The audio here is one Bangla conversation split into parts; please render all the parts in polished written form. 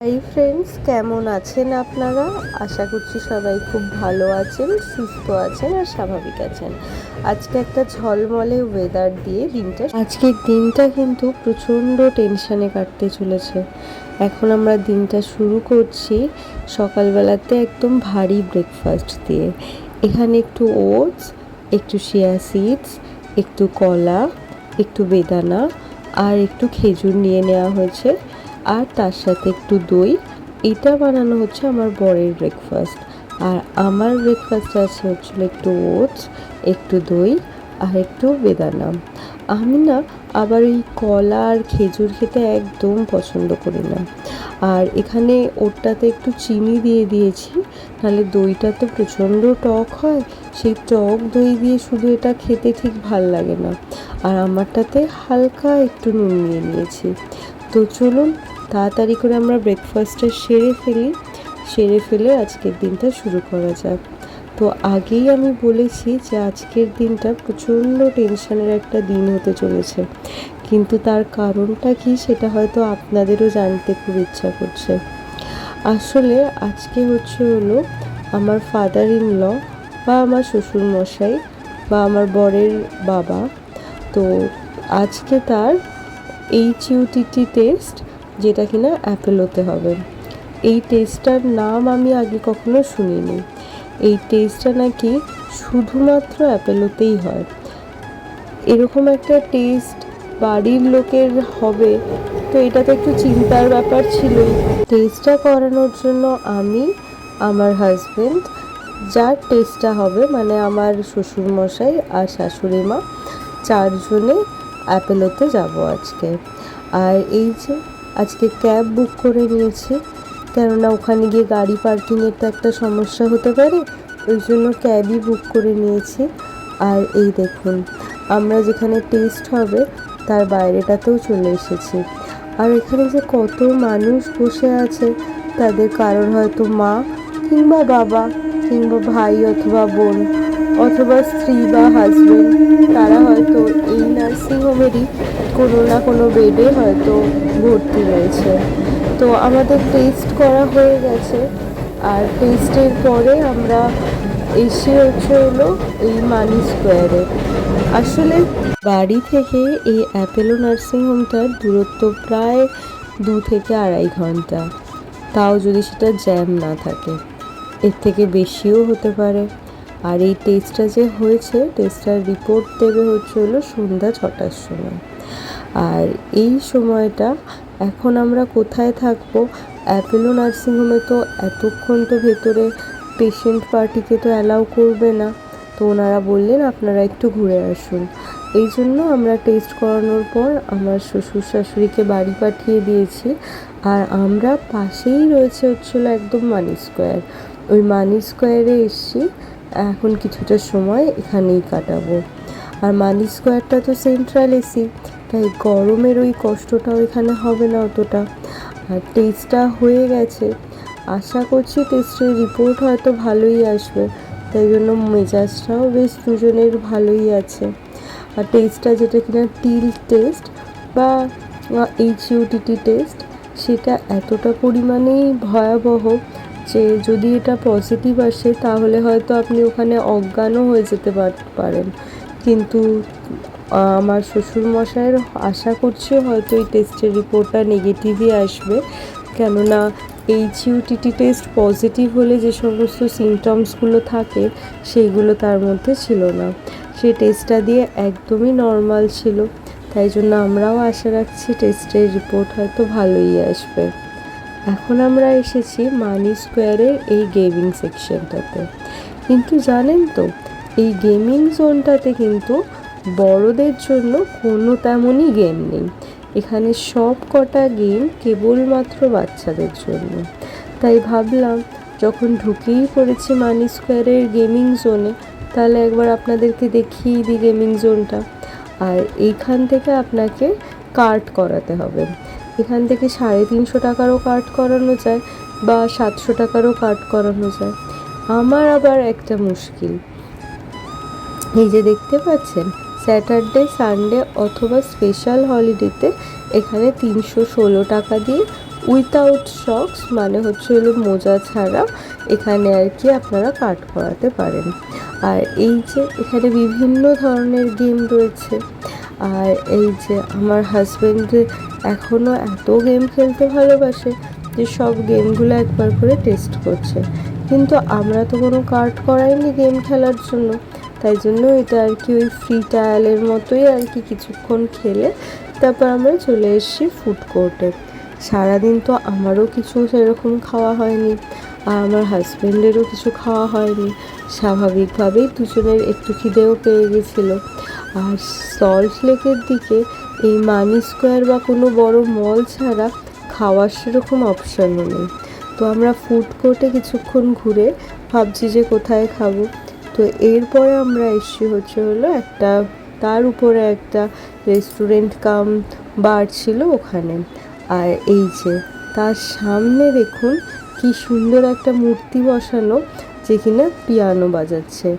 হাই ফ্রেন্ডস, কেমন আছেন আপনারা? আশা করছি সবাই খুব ভালো আছেন, সুস্থ আছেন আর স্বাভাবিক আছেন। আজকে একটা ঝলমলে ওয়েদার দিয়ে আজকের দিনটা কিন্তু প্রচণ্ড টেনশানে কাটতে চলেছে। এখন আমরা দিনটা শুরু করছি সকালবেলাতে একদম ভারী ব্রেকফাস্ট দিয়ে। এখানে একটু ওটস, একটু চিয়া সিডস, একটু কলা, একটু বেদানা আর একটু খেজুর নিয়ে নেওয়া হয়েছে, আর তার সাথে একটু দই। এটা বানানো হচ্ছে আমার বরের ব্রেকফাস্ট। আর আমার ব্রেকফাস্ট আছে হচ্ছিল একটু ওটস, একটু দই আর একটু বেদানা। আমি না আবার এই কলা আর খেজুর খেতে একদম পছন্দ করি না। আর এখানে ওটাতে একটু চিনি দিয়ে দিয়েছি, নাহলে দইটা তো প্রচণ্ড টক হয়। সেই টক দই দিয়ে শুধু এটা খেতে ঠিক ভাল লাগে না। আর আমারটাতে হালকা একটু নুন নিয়ে নিয়েছি। তো চলুন তাড়াতাড়ি করে আমরা ব্রেকফাস্টটা সেরে ফেলে আজকের দিনটা শুরু করা যাক। তো আগেই আমি বলেছি যে আজকের দিনটা প্রচণ্ড টেনশনের একটা দিন হতে চলেছে, কিন্তু তার কারণটা কি সেটা হয়তো আপনাদেরও জানতে খুব ইচ্ছা করছে। আসলে আজকে হলো আমার ফাদার ইন ল বা আমার শ্বশুরমশাই বা আমার বরের বাবা। তো আজকে তার HUTT টেস্ট, যেটা কিনা অ্যাপেলোতে হবে। এই টেস্টটার নাম আমি আগে কখনো শুনিনি। এই টেস্টটা নাকি শুধুমাত্র অ্যাপেলোতেই হয়। এরকম একটা টেস্ট বাড়ির লোকের হবে, তো এটা তো একটু চিন্তার ব্যাপার ছিলই। টেস্টটা করানোর জন্য আমি, আমার হাজব্যান্ড, যার টেস্টটা হবে মানে আমার শ্বশুরমশাই আর শাশুড়ি মা, চারজনে অ্যাপেলোতে যাব আজকে। আর এই যে আজকে ক্যাব বুক করে নিয়েছি, কেননা ওখানে গিয়ে গাড়ি পার্কিংয়ের তো একটা সমস্যা হতে পারে, ওই জন্য ক্যাবই বুক করে নিয়েছি। আর এই দেখুন, আমরা যেখানে টেস্ট হবে তার বাইরেটাতেও চলে এসেছি। আর এখানে যে কত মানুষ বসে আছে, তাদের কারোর হয়তো মা কিংবা বাবা কিংবা ভাই অথবা বোন অথবা স্ত্রী বা হাজব্যান্ড, তারা হয়তো এই নার্সিংহোমেরই কোনো না কোনো বেডে হয়তো ভর্তি রয়েছে। তো আমাদের টেস্ট করা হয়ে গেছে, আর টেস্টের পরে আমরা এসে হলো এই মানি স্কোয়ারে। আসলে বাড়ি থেকে এই অ্যাপেলো নার্সিংহোমটার দূরত্ব প্রায় 2 থেকে 2.5 ঘন্টা, তাও যদি সেটা জ্যাম না থাকে। এর থেকে বেশিও হতে পারে। আর এই টেস্টটা যে হয়েছে, টেস্টটার রিপোর্ট দেবে হলো সন্ধ্যা 6টার সময়। আর এই সময়টা এখন আমরা কোথায় থাকবো? অ্যাপেলো নার্সিংহোমে তো এতক্ষণ তো ভেতরে পেশেন্ট পার্টিকে তো অ্যালাউ করবে না। তো ওনারা বললেন আপনারা একটু ঘুরে আসুন। এই জন্য আমরা টেস্ট করানোর পর আমার শ্বশুর শাশুড়িকে বাড়ি পাঠিয়ে দিয়েছি। আর আমরা পাশেই রয়েছে হচ্ছিলো একদম মানি স্কোয়ার। ওই মানি স্কোয়ারে এসছি, এখন কিছুটা সময় এখানেই কাটাবো। আর মানি স্কোয়ারটা তো সেন্ট্রাল এসি, তাই গরমের ওই কষ্টটাও এখানে হবে না অতটা। আর টেস্টটা হয়ে গেছে, আশা করছি টেস্টের রিপোর্ট হয়তো ভালোই আসবে, তাই জন্য মেজাজটাও বেশ দুজনের ভালোই আছে। আর টেস্টটা যেটা কিনা টিল টেস্ট বা HUTT টেস্ট, সেটা এতটা পরিমাণেই ভয়াবহ যে যদি এটা পজিটিভ আসে তাহলে হয়তো আপনি ওখানে অজ্ঞানও হয়ে যেতে পারেন। কিন্তু আমার শ্বশুরমশাইয়ের আশা করছি হয়তো এই টেস্টের রিপোর্টটা নেগেটিভই আসবে, কেননা HUTT টেস্ট পজিটিভ হলে যে সমস্ত সিমটমসগুলো থাকে সেইগুলো তার মধ্যে ছিল না। সেই টেস্টটা দিয়ে একদমই নর্মাল ছিল, তাই জন্য আমরাও আশা রাখছি টেস্টের রিপোর্ট হয়তো ভালোই আসবে। এখন আমরা এসেছি মানি স্কোয়ারের এই গেমিং সেকশনটাতে। কিন্তু জানেন তো, এই গেমিং জোনটাতে কিন্তু বড়দের জন্য কোনো তেমনই গেম নেই। এখানে সব কটা গেম কেবলমাত্র বাচ্চাদের জন্য। তাই ভাবলাম যখন ঢুকেই পড়েছি মানি স্কোয়ারের গেমিং জোনে, তাহলে একবার আপনাদেরকে দেখিয়ে দিই গেমিং জোনটা। আর এইখান থেকে আপনাকে কার্ড করাতে হবে। এখান থেকে 350 টাকারও কার্ড করানো যায় বা 700 টাকারও কার্ড করানো যায়। আমার আবার একটা মুশকিল, এই যে দেখতে পাচ্ছেন, স্যাটারডে সানডে অথবা স্পেশাল হলিডেতে এখানে 316 টাকা দিয়ে উইথাউট সক্স, মানে হচ্ছে হলো মোজা ছাড়া এখানে আর কি আপনারা কাট করাতে পারেন। আর এই যে এখানে বিভিন্ন ধরনের গেম রয়েছে। আর এই যে আমার হাজব্যান্ড এখনও এত গেম খেলতে ভালোবাসে যে সব গেমগুলো একবার করে টেস্ট করছে, কিন্তু আমরা তো কোনো কার্ড করাইনি গেম খেলার জন্য, তাই জন্য এটা আর কি ওই ফ্রি ট্রায়ালের মতোই আর কি কিছুক্ষণ খেলে তারপর আমরা চলে এসেছি ফুড কোর্টে। সারাদিন তো আমারও কিছু সেরকম খাওয়া হয়নি, আর আমার হাজব্যান্ডেরও কিছু খাওয়া হয়নি। স্বাভাবিকভাবেই দুজনের একটু খিদেও পেয়ে গেছিলো। আর সল্ট লেকের দিকে এই মানি স্কোয়ার বা কোনো বড় মল ছাড়া খাওয়ার সেরকম অপশানও নেই। তো আমরা ফুড কোর্টে কিছুক্ষণ ঘুরে ভাবছি যে কোথায় খাবো। তো এরপরে আমরা এসছি হচ্ছে হলো একটা, তার উপরে একটা রেস্টুরেন্ট কাম বার ছিল ওখানে। আর এই যে তার সামনে দেখুন কি সুন্দর একটা মূর্তি বসানো, যে কিনা পিয়ানো বাজাচ্ছে,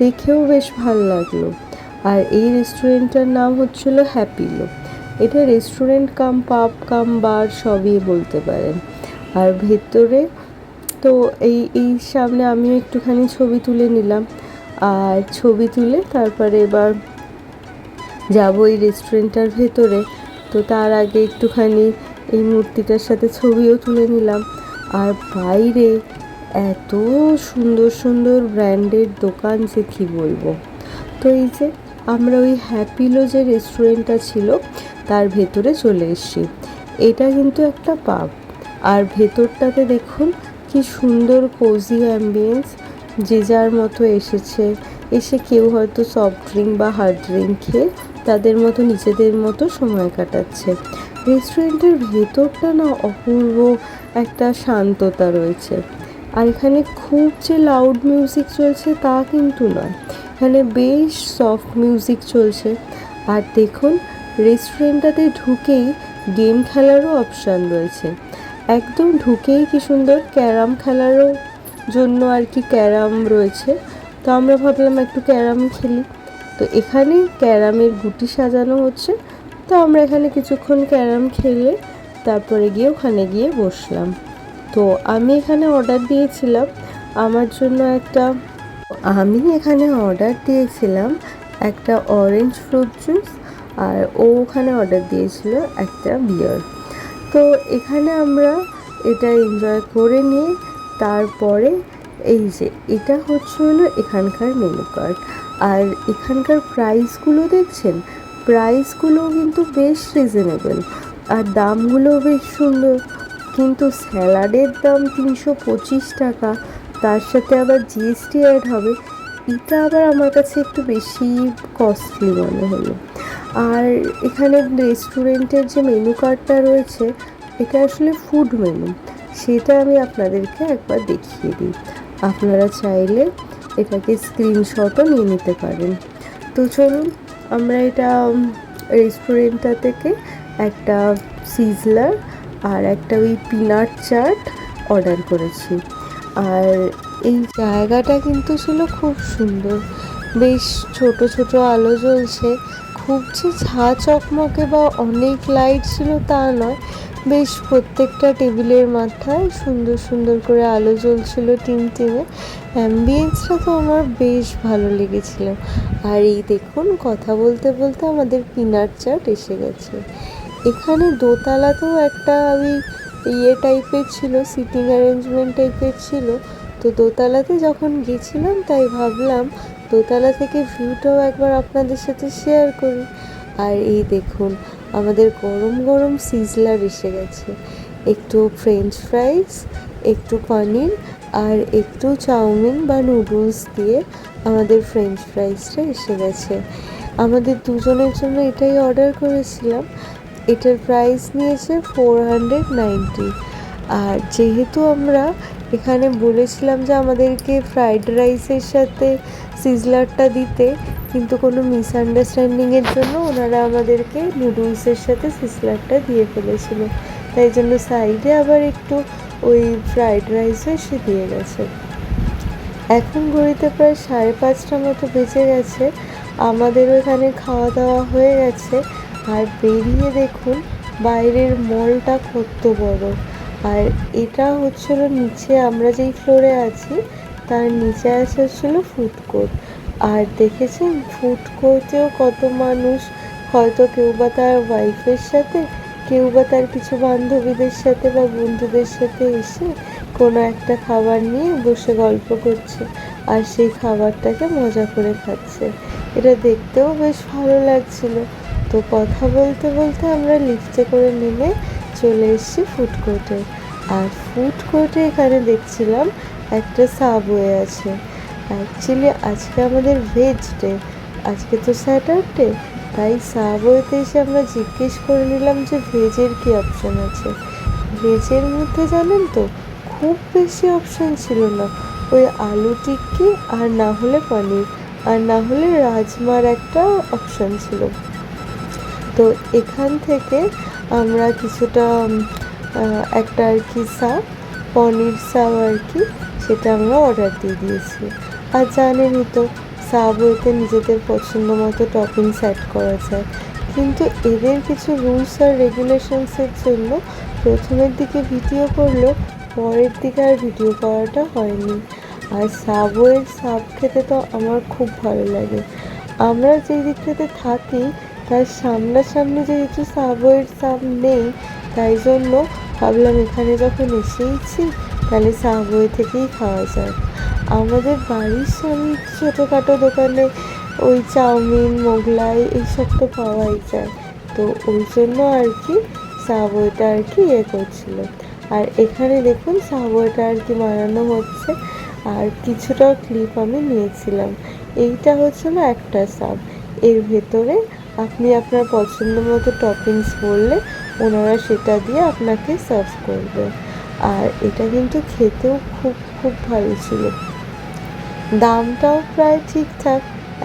দেখেও বেশ ভাল লাগলো। আর এই রেস্টুরেন্টটার নাম হচ্ছিল হ্যাপিলো। এটা রেস্টুরেন্ট কাম পাব কাম বার সবই বলতে পারেন। আর ভেতরে তো এই সামনে আমিও একটুখানি ছবি তুলে নিলাম। আর ছবি তুলে তারপরে এবার যাবো এই রেস্টুরেন্টটার ভেতরে। তো তার আগে একটুখানি এই মূর্তিটার সাথে ছবিও তুলে নিলাম। আর বাইরে এত সুন্দর সুন্দর ব্র্যান্ডের দোকান যে কী বলবো। তো এই যে আমরা ওই হ্যাপিলো যে রেস্টুরেন্টটা ছিল তার ভেতরে চলে এসেছি। এটা কিন্তু একটা পাব। আর ভেতরটাতে দেখুন কি সুন্দর কোজি অ্যাম্বিয়েন্স, যে যার মতো এসে কেউ হয়তো সফট ড্রিঙ্ক বা হার্ড ড্রিঙ্ক খেয়ে তাদের মতো নিজেদের মতো সময় কাটাচ্ছে। রেস্টুরেন্টের ভেতরটা না অপূর্ব একটা শান্ততা রয়েছে। আর এখানে খুব যে লাউড মিউজিক চলছে তা কিন্তু নয়, এখানে বেশ সফট মিউজিক চলছে। আর দেখুন রেস্টুরেন্টটাতে ঢুকেই গেম খেলারও অপশান রয়েছে। একদম ঢুকেই কি সুন্দর ক্যারাম খেলারও জন্য আর কি ক্যারাম রয়েছে। তো আমরা ভাবলাম একটু ক্যারাম খেলি। তো এখানে ক্যারামের গুটি সাজানো হচ্ছে। তো আমরা এখানে কিছুক্ষণ ক্যারাম খেলে তারপরে গিয়ে ওখানে গিয়ে বসলাম। তো আমি এখানে অর্ডার দিয়েছিলাম একটা অরেঞ্জ ফ্রুট জুস, আর ও ওখানে অর্ডার দিয়েছিল একটা বিয়ার। তো এখানে আমরা এটা এনজয় করে নিয়ে তারপরে এই যে এটা হচ্ছে হলো এখানকার মেনু কার্ড। আর এখানকার প্রাইসগুলো দেখছেন, প্রাইসগুলোও কিন্তু বেশ রিজনেবল, আর দামগুলোও বেশ সুন্দর। কিন্তু স্যালাডের দাম 325 টাকা, তার সাথে আবার জিএসটি অ্যাড হবে, এটা আবার আমার কাছে একটু বেশি কস্টলি মনে হলো। আর এখানে রেস্টুরেন্টের যে মেনু কার্ডটা রয়েছে এটা আসলে ফুড মেনু, সেটা আমি আপনাদেরকে একবার দেখিয়ে দিই। আপনারা চাইলে এটাকে স্ক্রিনশটও নিয়ে নিতে পারেন। তো চলুন আমরা এটা রেস্টুরেন্টটা থেকে একটা সিজলার আর একটা ওই পিনাট চাট অর্ডার করেছি। আর এই জায়গাটা কিন্তু ছিল খুব সুন্দর, বেশ ছোট ছোট আলো জ্বলছে, খুব যে ঝাঁ চকমকে বা অনেক লাইট ছিল তা নয়, বেশ প্রত্যেকটা টেবিলের মাথায় সুন্দর সুন্দর করে আলো জ্বলছিল টিমটিমে। অ্যাম্বিয়েন্সটা তো আমার বেশ ভালো লেগেছিল। আর এই দেখুন কথা বলতে বলতে আমাদের পিনাট চাট এসে গেছে। এখানে দোতলাতেও একটা ওই টাইপের ছিল, সিটিং অ্যারেঞ্জমেন্ট টাইপের ছিল। তো দোতলাতে যখন গেছিলাম তাই ভাবলাম দোতলা থেকে ভিউটাও একবার আপনাদের সাথে শেয়ার করি। আর এই দেখুন আমাদের গরম গরম সিজলার এসে গেছে, একটু ফ্রেঞ্চ ফ্রাইস, একটু পনির আর একটু চাউমিন বা নুডলস দিয়ে আমাদের ফ্রেঞ্চ ফ্রাইসটা এসে গেছে। আমাদের দুজনের জন্য এটাই অর্ডার করেছিলাম। এটার প্রাইস নিয়েছে 490। আর যেহেতু আমরা এখানে বলেছিলাম যে আমাদেরকে ফ্রাইড রাইসের সাথে সিজলারটা দিতে, কিন্তু কোনো মিসআন্ডারস্ট্যান্ডিংয়ের জন্য ওনারা আমাদেরকে নুডলসের সাথে সিজলারটা দিয়ে ফেলেছিল, তাই জন্য সাইডে আবার একটু ওই ফ্রাইড রাইসও এসে দিয়ে গেছে। এখন ঘড়িতে প্রায় 5:30 মতো বেজে গেছে, আমাদেরও এখানে খাওয়া দাওয়া হয়ে গেছে। আর বেরিয়ে দেখুন বাইরের মলটা কত বড়। আর এটা হচ্ছিল নিচে, আমরা যেই ফ্লোরে আছি তার নিচে আছে হচ্ছিল ফুড কোর্ট। আর দেখেছেন ফুড কোর্টেও কত মানুষ, হয়তো কেউ বা তার ওয়াইফের সাথে, কেউ বা তার কিছু বান্ধবীদের সাথে বা বন্ধুদের সাথে এসে কোনো একটা খাবার নিয়ে বসে গল্প করছে আর সেই খাবারটাকে মজা করে খাচ্ছে। এটা দেখতেও বেশ ভালো লাগছিল। তো কথা বলতে বলতে আমরা লিফটে করে নেমে চলে এসেছি ফুড কোর্টে। আর ফুড কোর্টে এখানে দেখছিলাম একটা সাবওয়ে আছে। অ্যাকচুয়ালি আজকে আমাদের ভেজ ডে, আজকে তো স্যাটারডে, তাই সাবওয়েতে এসে আমরা জিজ্ঞেস করে নিলাম যে ভেজের কী অপশান আছে। ভেজের মধ্যে জানেন তো খুব বেশি অপশান ছিল না, ওই আলু টিক্কি আর না হলে পনির আর না হলে রাজমার একটা অপশান ছিল। তো এখান থেকে আমরা কিছুটা একটা আর কি পনির সাব আর কি, সেটা আমরা অর্ডার দিয়ে দিয়েছি। আর জানেনই তো সাবওয়েতে নিজেদের পছন্দ মতো টপিংস অ্যাড করা যায়, কিন্তু এদের কিছু রুলস আর রেগুলেশনসের জন্য প্রথমের দিকে ভিডিও করলেও পরের দিকে আর ভিডিও করাটা হয়নি। আর সাবওয়ের সাব খেতে তো আমার খুব ভালো লাগে। আমরা যেই দিকটাতে থাকি তার সামনাসামনি যেহেতু সাবওয়ের সাব নেই, তাই জন্য ভাবলাম এখানে যখন এসেইছি তাহলে সাবওয়ে থেকেই খাওয়া যায়। আমাদের বাড়ির সামনে ছোটোখাটো দোকানে ওই চাউমিন মোগলাই এইসব তো পাওয়াই যায়, তো ওই জন্য আর কি সাবওয়েটা আর কি করছিল। আর এখানে দেখুন সাবওয়েটা আর কি বানানো হচ্ছে, আর কিছুটা ক্লিপ আমি নিয়েছিলাম। এইটা হচ্ছিল একটা সাব, এর ভেতরে আপনি আপনার পছন্দ মতো টপিংস বললে ওনারা সেটা দিয়ে আপনাকে সার্ভ করবে। আর এটা কিন্তু খেতেও খুব খুব ভালো ছিল, দামটাও প্রায় ঠিকঠাক।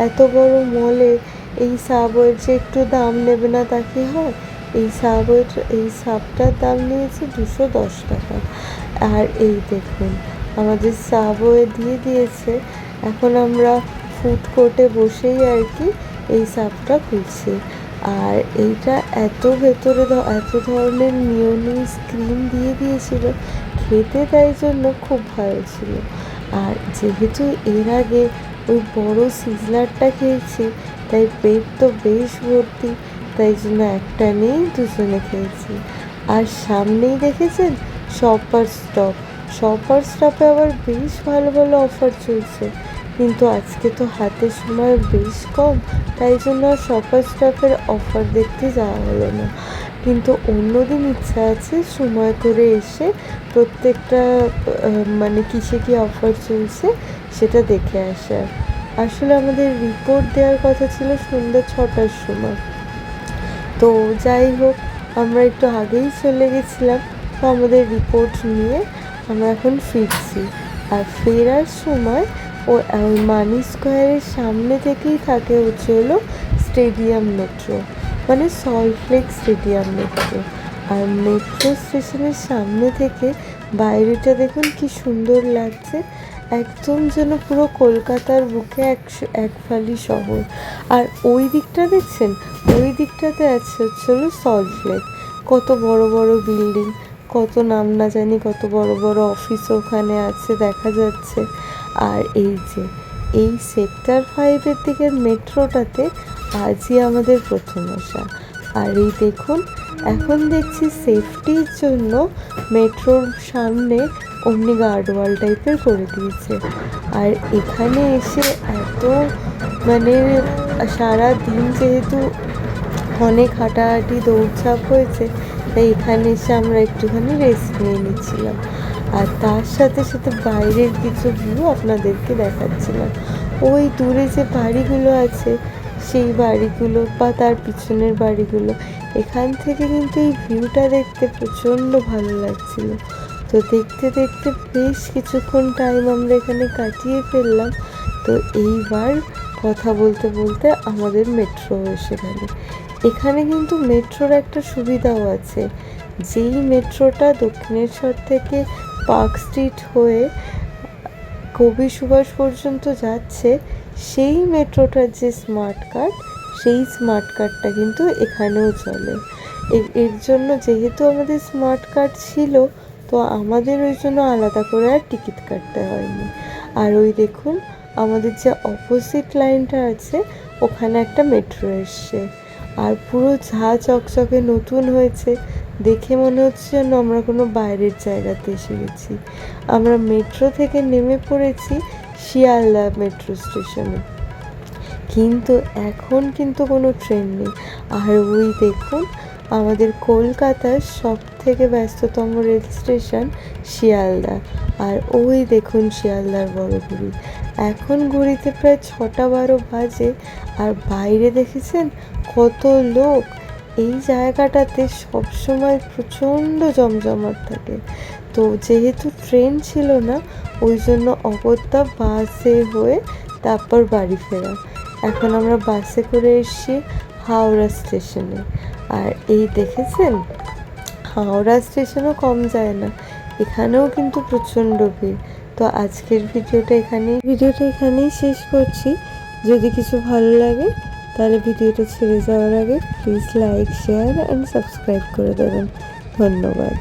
এত বড় মলে এই সাবওয়ের যে একটু দাম নেবে না তা কি হয়। এই সাবটার দাম নিয়েছে 210 টাকা। আর এই দেখুন আমাদের সাবওয়ে দিয়ে দিয়েছে। এখন আমরা ফুড কোর্টে বসেই আর কি এই সাবটা খুলছি। আর এইটা এত ভেতরে এত ধরনের মিয়োনিজ ক্রিম দিয়ে দিয়েছিল খেতে, তাই জন্য খুব ভালো ছিল। আর যেহেতু এর আগে ওই বড় সিজলারটা খেয়েছি তাই পেট তো বেশ ভর্তি, তাই জন্য একটা নেই দুজনে খেয়েছি। আর সামনেই দেখেছেন শপার স্টপে আবার বেশ ভালো ভালো অফার চলছে, কিন্তু আজকে তো হাতে সময় বেশ কম, তাই জন্য আর শপার স্টপের অফার দেখতে যাওয়া হলো না। কিন্তু অন্যদিন ইচ্ছা আছে সময় করে এসে প্রত্যেকটা মানে কিসে কী অফার চলছে সেটা দেখে আসার। আসলে আমাদের রিপোর্ট দেওয়ার কথা ছিল সন্ধ্যা 6টার সময়, তো যাই হোক আমরা একটু আগেই চলে গেছিলাম। তো আমাদের রিপোর্ট নিয়ে আমরা এখন ফিরছি। আর ফেরার সময় ওই মানি স্কোয়ারের সামনে থেকেই থাকে হচ্ছে হলো স্টেডিয়াম মেট্রো, মানে সল্টলেক স্টেডিয়াম মেট্রো। আর মেট্রো স্টেশনের সামনে থেকে বাইরেটা দেখুন কি সুন্দর লাগছে, একদম যেন পুরো কলকাতার বুকে এক ফালি শহর। আর ওই দিকটা দেখছেন, ওই দিকটাতে আছে হচ্ছে হলো সল্টলেক, কত বড় বড় বিল্ডিং, কত নাম না জানি কত বড় বড় অফিস ওখানে আছে দেখা যাচ্ছে। আর এই যে এই সেক্টর 5-এর দিকের মেট্রোটাতে আজই আমাদের প্রথম আসা। আর এই দেখুন এখন দেখছি সেফটির জন্য মেট্রোর সামনে অমনি গার্ডওয়াল টাইপের করে দিয়েছে। আর এখানে এসে এত মানে সারা দিন যেহেতু অনেক হাঁটাহাঁটি দৌড়ঝাঁপ হয়েছে, তাই এখানে এসে আমরা একটুখানি রেস্ট নিয়ে নিচ্ছিলাম। আর তার সাথে সাথে বাইরের কিছু ভিউ আপনাদেরকে দেখাচ্ছিলাম। ওই দূরে যে বাড়িগুলো আছে সেই বাড়িগুলো বা তার পিছনের বাড়িগুলো, এখান থেকে কিন্তু এই ভিউটা দেখতে প্রচণ্ড ভালো লাগছিল। তো দেখতে দেখতে বেশ কিছুক্ষণ টাইম আমরা এখানে কাটিয়ে ফেললাম। তো এইবার কথা বলতে বলতে আমাদের মেট্রো এসে গেল। এখানে কিন্তু মেট্রোর একটা সুবিধাও আছে, যেই মেট্রোটা দক্ষিণেশ্বর থেকে পার্ক স্ট্রিট হয়ে কবি সুভাষ পর্যন্ত যাচ্ছে, সেই মেট্রোটার যে স্মার্ট কার্ড সেই স্মার্ট কার্ডটা কিন্তু এখানেও চলে। এর জন্য যেহেতু আমাদের স্মার্ট কার্ড ছিল, তো আমাদের ওই জন্য আলাদা করে আর টিকিট কাটতে হয়নি। আর ওই দেখুন আমাদের যে অপোজিট লাইনটা আছে ওখানে একটা মেট্রো এসছে, আর পুরো ঝাঁ চকচকে নতুন হয়েছে, দেখে মনে হচ্ছে যেন আমরা কোনো বাইরের জায়গাতে এসে গেছি। আমরা মেট্রো থেকে নেমে পড়েছি শিয়ালদা মেট্রো স্টেশনে, কিন্তু এখন কিন্তু কোনো ট্রেন নেই। আর ওই দেখুন আমাদের কলকাতার সব থেকে ব্যস্ততম রেল স্টেশন শিয়ালদা, আর ওই দেখুন শিয়ালদার বড় ঘড়ি, এখন ঘড়িতে প্রায় 6টা 12 বাজে। আর বাইরে দেখেছেন কত লোক। এই জায়গাটাতে সবসময় প্রচণ্ড জমজমাট থাকে। তো যেহেতু ট্রেন ছিল না, ওই জন্য অগত্যা বাসে হয়ে তারপর বাড়ি ফেরা। এখন আমরা বাসে করে এসেছি হাওড়া স্টেশনে। আর এই দেখেছেন হাওড়া স্টেশনও কম যায় না, এখানেও কিন্তু প্রচণ্ড ভিড়। তো আজকের ভিডিওটা এখানেই শেষ করছি। যদি কিছু ভালো লাগে তাহলে ভিডিওটা ছেড়ে যাওয়ার আগে please like, share and subscribe করে দেবেন। ধন্যবাদ।